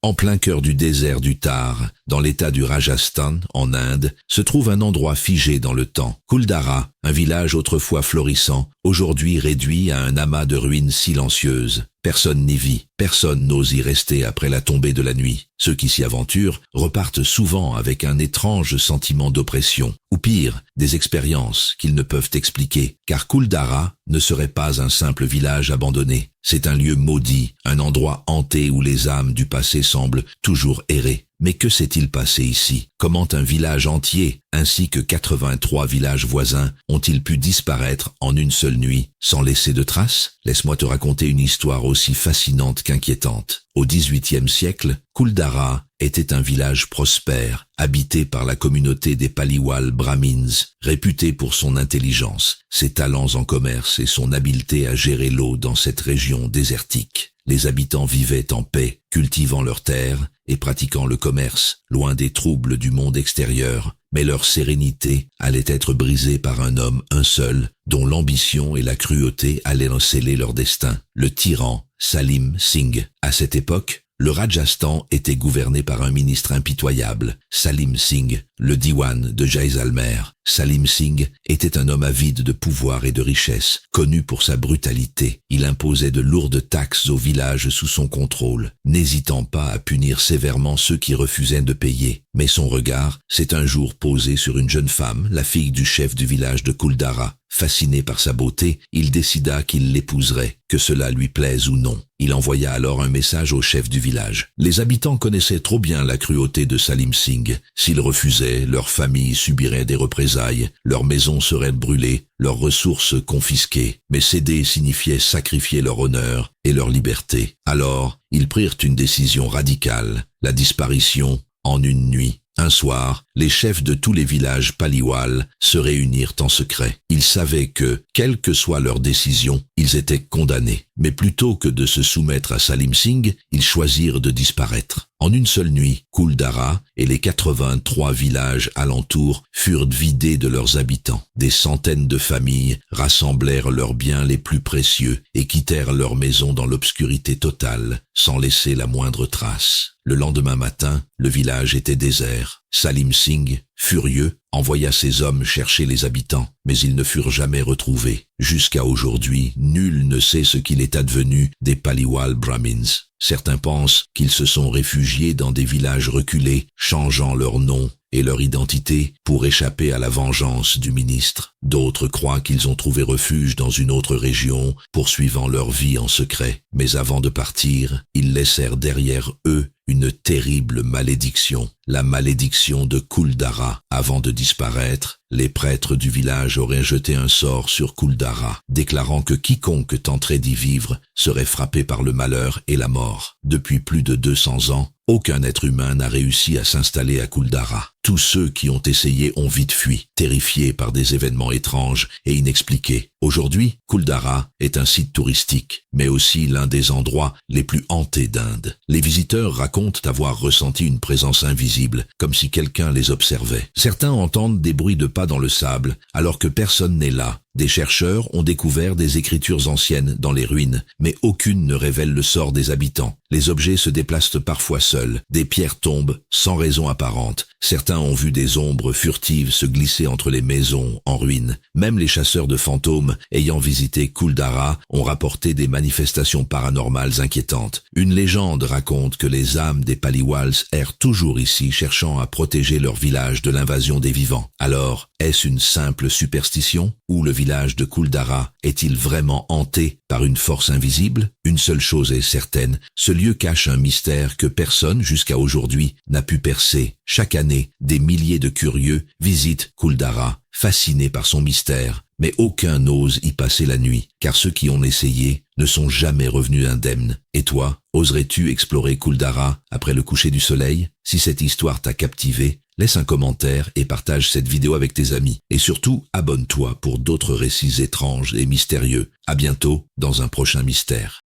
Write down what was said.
En plein cœur du désert du Thar, dans l'état du Rajasthan, en Inde, se trouve un endroit figé dans le temps. Kuldara, un village autrefois florissant, aujourd'hui réduit à un amas de ruines silencieuses. Personne n'y vit, personne n'ose y rester après la tombée de la nuit. Ceux qui s'y aventurent repartent souvent avec un étrange sentiment d'oppression, ou pire, des expériences qu'ils ne peuvent expliquer, car Kuldara ne serait pas un simple village abandonné. C'est un lieu maudit, un endroit hanté où les âmes du passé semblent toujours errer. Mais que s'est-il passé ici? Comment un village entier, ainsi que 83 villages voisins, ont-ils pu disparaître en une seule nuit, sans laisser de traces? Laisse-moi te raconter une histoire aussi fascinante qu'inquiétante. Au XVIIIe siècle, Kuldara était un village prospère, habité par la communauté des Paliwal Brahmins, réputé pour son intelligence, ses talents en commerce et son habileté à gérer l'eau dans cette région désertique. Les habitants vivaient en paix, cultivant leurs terres et pratiquant le commerce, loin des troubles du monde extérieur, mais leur sérénité allait être brisée par un seul, dont l'ambition et la cruauté allaient sceller leur destin, le tyran Salim Singh. À cette époque, le Rajasthan était gouverné par un ministre impitoyable, Salim Singh, le diwan de Jaisalmer. Salim Singh était un homme avide de pouvoir et de richesse, connu pour sa brutalité. Il imposait de lourdes taxes aux villages sous son contrôle, n'hésitant pas à punir sévèrement ceux qui refusaient de payer. Mais son regard s'est un jour posé sur une jeune femme, la fille du chef du village de Kuldara. Fasciné par sa beauté, il décida qu'il l'épouserait, que cela lui plaise ou non. Il envoya alors un message au chef du village. Les habitants connaissaient trop bien la cruauté de Salim Singh. S'ils refusaient, leur famille subirait des représailles, leurs maisons seraient brûlées, leurs ressources confisquées. Mais céder signifiait sacrifier leur honneur et leur liberté. Alors, ils prirent une décision radicale, la disparition en une nuit. Un soir, les chefs de tous les villages Paliwal se réunirent en secret. Ils savaient que, quelle que soit leur décision, ils étaient condamnés. Mais plutôt que de se soumettre à Salim Singh, ils choisirent de disparaître. En une seule nuit, Kuldara et les 83 villages alentours furent vidés de leurs habitants. Des centaines de familles rassemblèrent leurs biens les plus précieux et quittèrent leurs maisons dans l'obscurité totale, sans laisser la moindre trace. Le lendemain matin, le village était désert. Salim Singh, furieux, envoya ses hommes chercher les habitants, mais ils ne furent jamais retrouvés. Jusqu'à aujourd'hui, nul ne sait ce qu'il est advenu des Paliwal Brahmins. Certains pensent qu'ils se sont réfugiés dans des villages reculés, changeant leur nom et leur identité pour échapper à la vengeance du ministre. D'autres croient qu'ils ont trouvé refuge dans une autre région, poursuivant leur vie en secret. Mais avant de partir, ils laissèrent derrière eux une terrible malédiction, la malédiction de Kuldara. Avant de disparaître, les prêtres du village auraient jeté un sort sur Kuldara, déclarant que quiconque tenterait d'y vivre serait frappé par le malheur et la mort. Depuis plus de 200 ans, aucun être humain n'a réussi à s'installer à Kuldara. Tous ceux qui ont essayé ont vite fui, terrifiés par des événements étranges et inexpliqués. Aujourd'hui, Kuldara est un site touristique, mais aussi l'un des endroits les plus hantés d'Inde. Les visiteurs racontent avoir ressenti une présence invisible, comme si quelqu'un les observait. Certains entendent des bruits de pas dans le sable, alors que personne n'est là. Des chercheurs ont découvert des écritures anciennes dans les ruines, mais aucune ne révèle le sort des habitants. Les objets se déplacent parfois seuls, des pierres tombent sans raison apparente. Certains ont vu des ombres furtives se glisser entre les maisons en ruine. Même les chasseurs de fantômes ayant visité Kuldara ont rapporté des manifestations paranormales inquiétantes. Une légende raconte que les âmes des Paliwals errent toujours ici, cherchant à protéger leur village de l'invasion des vivants. Alors, est-ce une simple superstition? Ou le village de Kuldara est-il vraiment hanté par une force invisible? Une seule chose est certaine, ce lieu cache un mystère que personne jusqu'à aujourd'hui n'a pu percer. Chaque année, des milliers de curieux visitent Kuldara, fascinés par son mystère, mais aucun n'ose y passer la nuit, car ceux qui ont essayé ne sont jamais revenus indemnes. Et toi, oserais-tu explorer Kuldara après le coucher du soleil? Si cette histoire t'a captivé, laisse un commentaire et partage cette vidéo avec tes amis. Et surtout, abonne-toi pour d'autres récits étranges et mystérieux. À bientôt dans un prochain mystère.